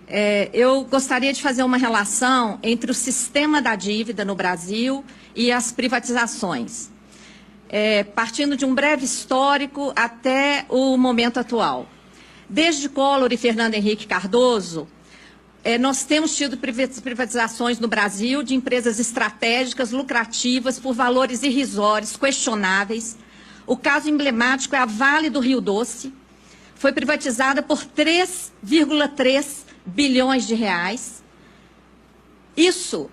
Eu gostaria de fazer uma relação entre o sistema da dívida no Brasil e as privatizações, partindo de um breve histórico até o momento atual. Desde Collor e Fernando Henrique Cardoso, nós temos tido privatizações no Brasil de empresas estratégicas, lucrativas, por valores irrisórios, questionáveis. O caso emblemático é a Vale do Rio Doce, foi privatizada por 3,3 bilhões de reais. Isso,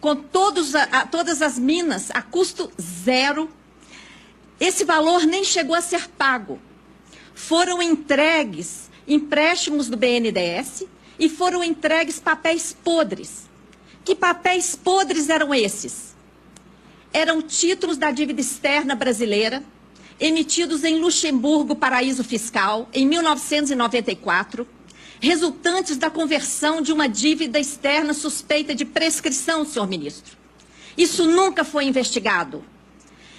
com todas as minas, a custo zero. Esse valor nem chegou a ser pago. Foram entregues empréstimos do BNDES e foram entregues papéis podres. Que papéis podres eram esses? Eram títulos da dívida externa brasileira, emitidos em Luxemburgo, paraíso fiscal, em 1994, resultantes da conversão de uma dívida externa suspeita de prescrição, senhor ministro. Isso nunca foi investigado.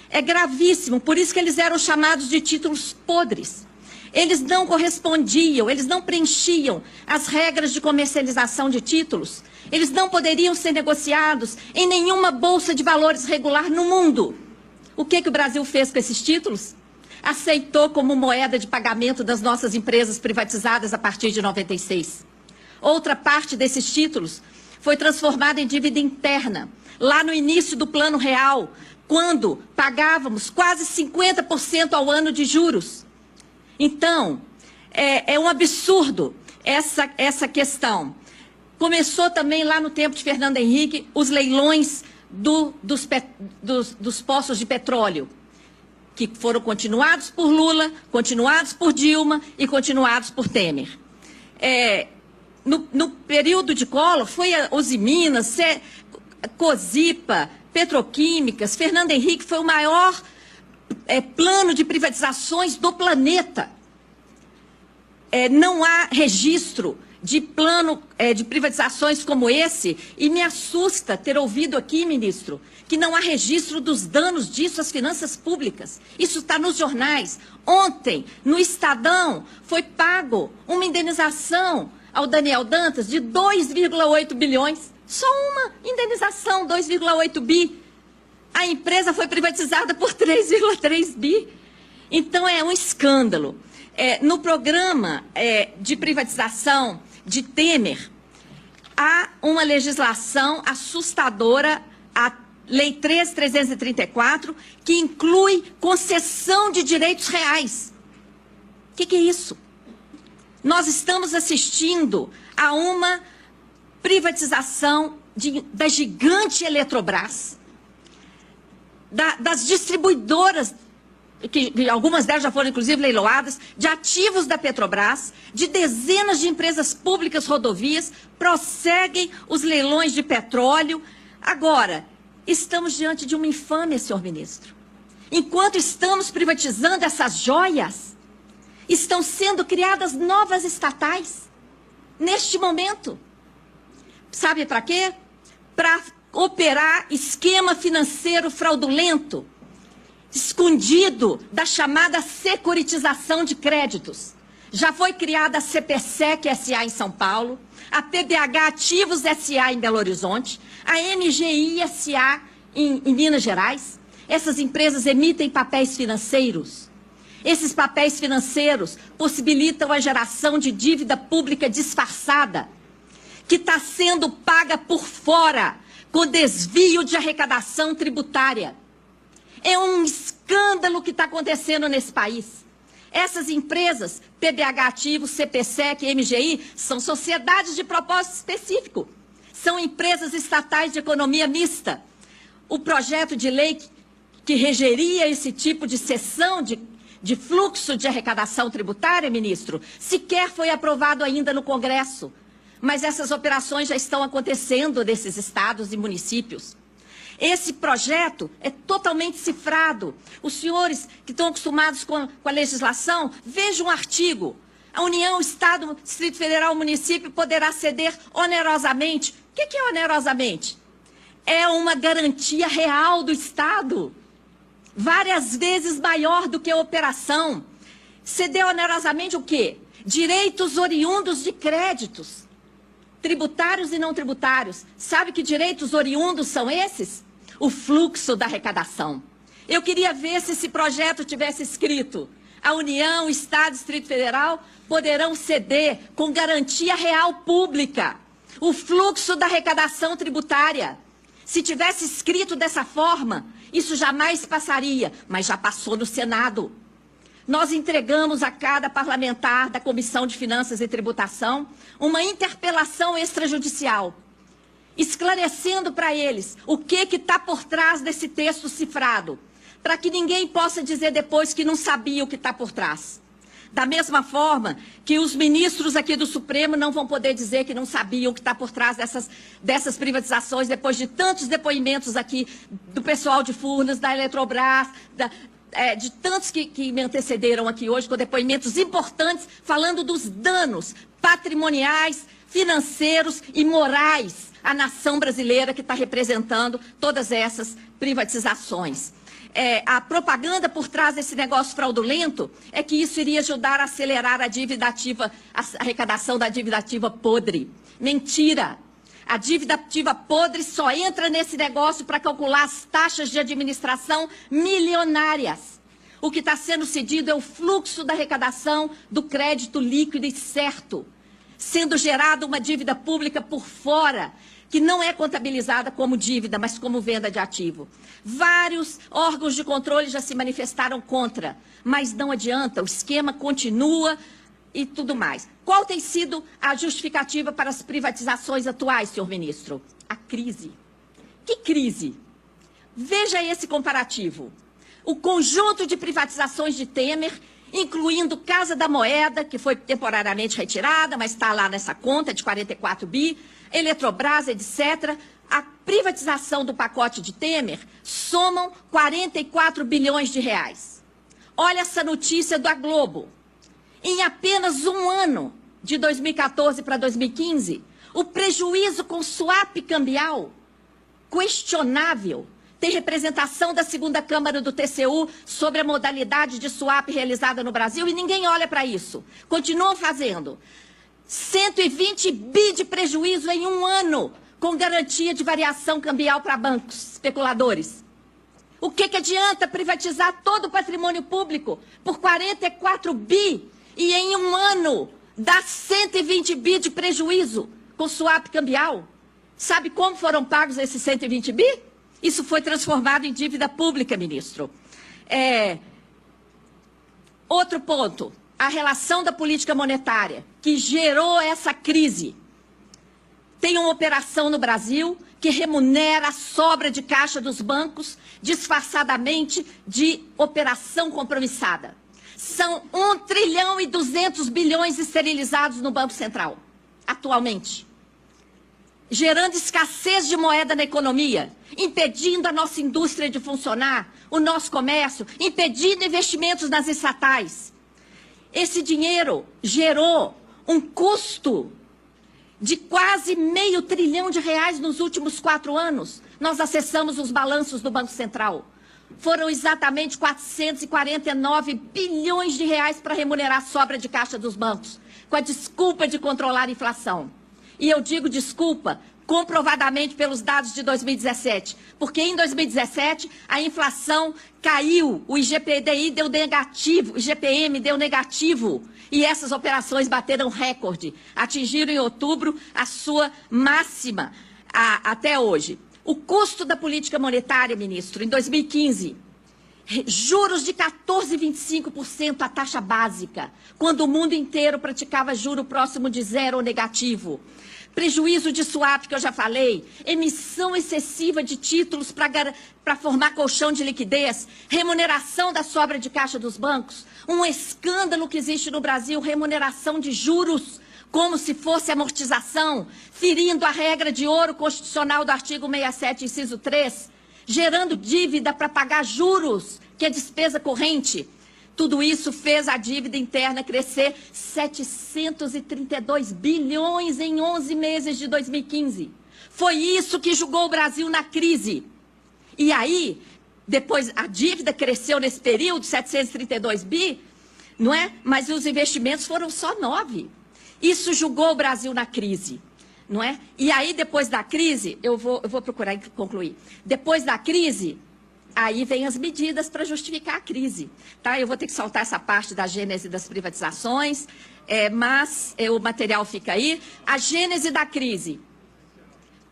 É gravíssimo, por isso que eles eram chamados de títulos podres. Eles não correspondiam, eles não preenchiam as regras de comercialização de títulos. Eles não poderiam ser negociados em nenhuma bolsa de valores regular no mundo. O que o Brasil fez com esses títulos? Aceitou como moeda de pagamento das nossas empresas privatizadas a partir de 96. Outra parte desses títulos foi transformada em dívida interna, lá no início do Plano Real, quando pagávamos quase 50% ao ano de juros. Então, é um absurdo essa questão. Começou também lá no tempo de Fernando Henrique os leilões dos poços de petróleo, que foram continuados por Lula, continuados por Dilma e continuados por Temer. No período de Collor, foi a Usiminas, Cosipa, Petroquímicas. Fernando Henrique foi o maior plano de privatizações do planeta. Não há registro de plano de privatizações como esse, e me assusta ter ouvido aqui, ministro, que não há registro dos danos disso às finanças públicas. Isso está nos jornais. Ontem, no Estadão, foi pago uma indenização ao Daniel Dantas de 2,8 bilhões. Só uma indenização, 2,8 bi. A empresa foi privatizada por 3,3 bi. Então, é um escândalo. No programa de privatização de Temer, há uma legislação assustadora, a Lei 13.334, que inclui concessão de direitos reais. O que é isso? Nós estamos assistindo a uma privatização da gigante Eletrobras, das distribuidoras, que algumas delas já foram inclusive leiloadas, de ativos da Petrobras, de dezenas de empresas públicas rodovias. Prosseguem os leilões de petróleo. Agora, estamos diante de uma infâmia, senhor ministro. Enquanto estamos privatizando essas joias, estão sendo criadas novas estatais, neste momento. Sabe para quê? Para operar esquema financeiro fraudulento, escondido da chamada securitização de créditos. Já foi criada a CPSEC SA em São Paulo, a PBH Ativos SA em Belo Horizonte, a MGI SA em Minas Gerais. Essas empresas emitem papéis financeiros. Esses papéis financeiros possibilitam a geração de dívida pública disfarçada, que está sendo paga por fora, com desvio de arrecadação tributária. É um escândalo que está acontecendo nesse país. Essas empresas, PBH Ativos, CPSEC, MGI, são sociedades de propósito específico. São empresas estatais de economia mista. O projeto de lei que regeria esse tipo de cessão de fluxo de arrecadação tributária, ministro, sequer foi aprovado ainda no Congresso. Mas essas operações já estão acontecendo nesses estados e municípios. Esse projeto é totalmente cifrado. Os senhores que estão acostumados com a legislação, vejam um artigo. A União, Estado, Distrito Federal, Município poderá ceder onerosamente. O que é onerosamente? É uma garantia real do Estado, várias vezes maior do que a operação. Ceder onerosamente o quê? Direitos oriundos de créditos, tributários e não tributários. Sabe que direitos oriundos são esses? O fluxo da arrecadação. Eu queria ver se esse projeto tivesse escrito: a União, Estado e Distrito Federal poderão ceder com garantia real pública o fluxo da arrecadação tributária. Se tivesse escrito dessa forma, isso jamais passaria, mas já passou no Senado. Nós entregamos a cada parlamentar da Comissão de Finanças e Tributação uma interpelação extrajudicial, esclarecendo para eles o que está por trás desse texto cifrado, para que ninguém possa dizer depois que não sabia o que está por trás. Da mesma forma que os ministros aqui do Supremo não vão poder dizer que não sabiam o que está por trás dessas privatizações, depois de tantos depoimentos aqui do pessoal de Furnas, da Eletrobras, de tantos que me antecederam aqui hoje, com depoimentos importantes, falando dos danos patrimoniais, financeiros e morais à nação brasileira que está representando todas essas privatizações. A propaganda por trás desse negócio fraudulento é que isso iria ajudar a acelerar a dívida ativa, a arrecadação da dívida ativa podre. Mentira! A dívida ativa podre só entra nesse negócio para calcular as taxas de administração milionárias. O que está sendo cedido é o fluxo da arrecadação do crédito líquido e certo, sendo gerada uma dívida pública por fora, que não é contabilizada como dívida, mas como venda de ativo. Vários órgãos de controle já se manifestaram contra, mas não adianta, o esquema continua e tudo mais. Qual tem sido a justificativa para as privatizações atuais, senhor ministro? A crise. Que crise? Veja esse comparativo. O conjunto de privatizações de Temer, incluindo Casa da Moeda, que foi temporariamente retirada, mas está lá nessa conta de 44 bi, Eletrobras, etc., a privatização do pacote de Temer somam 44 bilhões de reais. Olha essa notícia da Globo. Em apenas um ano, de 2014 para 2015, o prejuízo com swap cambial, questionável, tem representação da segunda Câmara do TCU sobre a modalidade de swap realizada no Brasil e ninguém olha para isso. Continuam fazendo. 120 bi de prejuízo em um ano, com garantia de variação cambial para bancos especuladores. O que adianta privatizar todo o patrimônio público por 44 bi e em um ano dá 120 bi de prejuízo com swap cambial? Sabe como foram pagos esses 120 bi? Isso foi transformado em dívida pública, ministro. Outro ponto, a relação da política monetária, que gerou essa crise. Tem uma operação no Brasil que remunera a sobra de caixa dos bancos, disfarçadamente de operação compromissada. São 1 trilhão e 200 bilhões esterilizados no Banco Central, atualmente, gerando escassez de moeda na economia, impedindo a nossa indústria de funcionar, o nosso comércio, impedindo investimentos nas estatais. Esse dinheiro gerou um custo de quase R$500 bilhão nos últimos 4 anos. Nós acessamos os balanços do Banco Central. Foram exatamente 449 bilhões de reais para remunerar a sobra de caixa dos bancos, com a desculpa de controlar a inflação. E eu digo desculpa comprovadamente pelos dados de 2017, porque em 2017 a inflação caiu, o IGPDI deu negativo, o IGPM deu negativo, e essas operações bateram recorde, atingiram em outubro a sua máxima até hoje. O custo da política monetária, ministro, em 2015, juros de 14,25% a taxa básica, quando o mundo inteiro praticava juro próximo de zero ou negativo. Prejuízo de swap, que eu já falei, emissão excessiva de títulos para formar colchão de liquidez, remuneração da sobra de caixa dos bancos, um escândalo que existe no Brasil, remuneração de juros, como se fosse amortização, ferindo a regra de ouro constitucional do artigo 67, inciso 3, gerando dívida para pagar juros, que é despesa corrente. Tudo isso fez a dívida interna crescer 732 bilhões em 11 meses de 2015. Foi isso que jogou o Brasil na crise. E aí, depois a dívida cresceu nesse período, 732 bi, não é? Mas os investimentos foram só 9. Isso jogou o Brasil na crise, não é? E aí, depois da crise, eu vou procurar concluir. Depois da crise, aí vem as medidas para justificar a crise. Tá? Eu vou ter que soltar essa parte da gênese das privatizações, mas o material fica aí. A gênese da crise,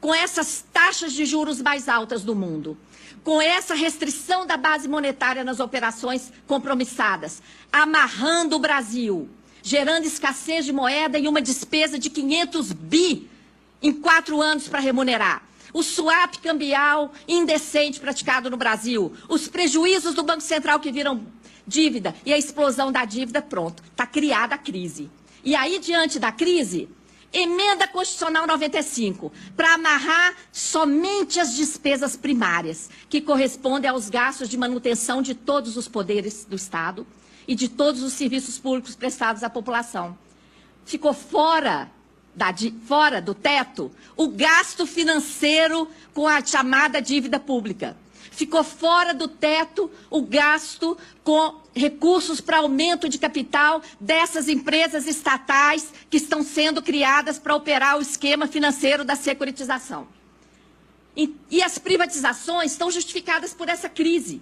com essas taxas de juros mais altas do mundo, com essa restrição da base monetária nas operações compromissadas, amarrando o Brasil, gerando escassez de moeda e uma despesa de 500 bi em 4 anos para remunerar. O swap cambial indecente praticado no Brasil, os prejuízos do Banco Central que viram dívida e a explosão da dívida, pronto, está criada a crise. E aí, diante da crise, emenda constitucional 95, para amarrar somente as despesas primárias, que correspondem aos gastos de manutenção de todos os poderes do Estado e de todos os serviços públicos prestados à população. Ficou fora do teto o gasto financeiro com a chamada dívida pública. Ficou fora do teto o gasto com recursos para aumento de capital dessas empresas estatais que estão sendo criadas para operar o esquema financeiro da securitização. E as privatizações estão justificadas por essa crise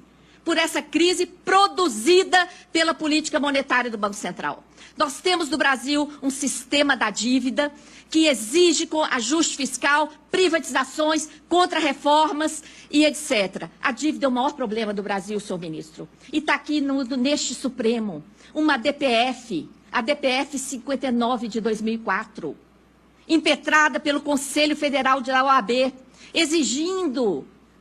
produzida pela política monetária do Banco Central. Nós temos no Brasil um sistema da dívida que exige com ajuste fiscal, privatizações, contra-reformas e etc. A dívida é o maior problema do Brasil, senhor ministro. E está aqui neste Supremo uma DPF, a DPF 59 de 2004, impetrada pelo Conselho Federal da OAB,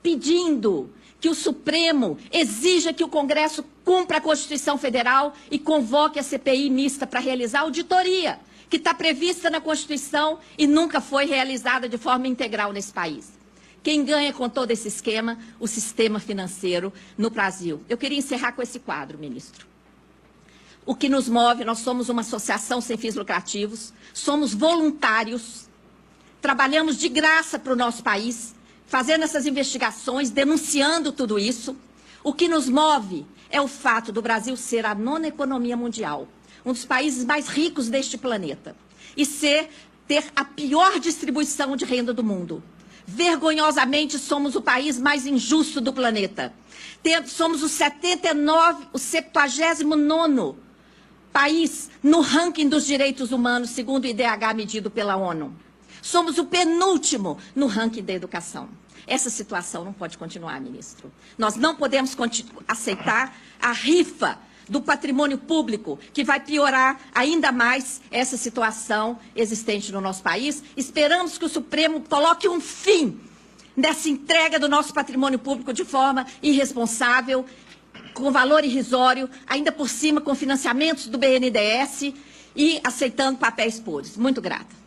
pedindo que o Supremo exija que o Congresso cumpra a Constituição Federal e convoque a CPI mista para realizar a auditoria, que está prevista na Constituição e nunca foi realizada de forma integral nesse país. Quem ganha com todo esse esquema? O sistema financeiro no Brasil. Eu queria encerrar com esse quadro, ministro. O que nos move, nós somos uma associação sem fins lucrativos, somos voluntários, trabalhamos de graça para o nosso país, fazendo essas investigações, denunciando tudo isso. O que nos move é o fato do Brasil ser a 9ª economia mundial, um dos países mais ricos deste planeta, e ter a pior distribuição de renda do mundo. Vergonhosamente, somos o país mais injusto do planeta. Somos o 79º país no ranking dos direitos humanos, segundo o IDH medido pela ONU. Somos o penúltimo no ranking da educação. Essa situação não pode continuar, ministro. Nós não podemos aceitar a rifa do patrimônio público, que vai piorar ainda mais essa situação existente no nosso país. Esperamos que o Supremo coloque um fim nessa entrega do nosso patrimônio público de forma irresponsável, com valor irrisório, ainda por cima com financiamentos do BNDES e aceitando papéis podres. Muito grata.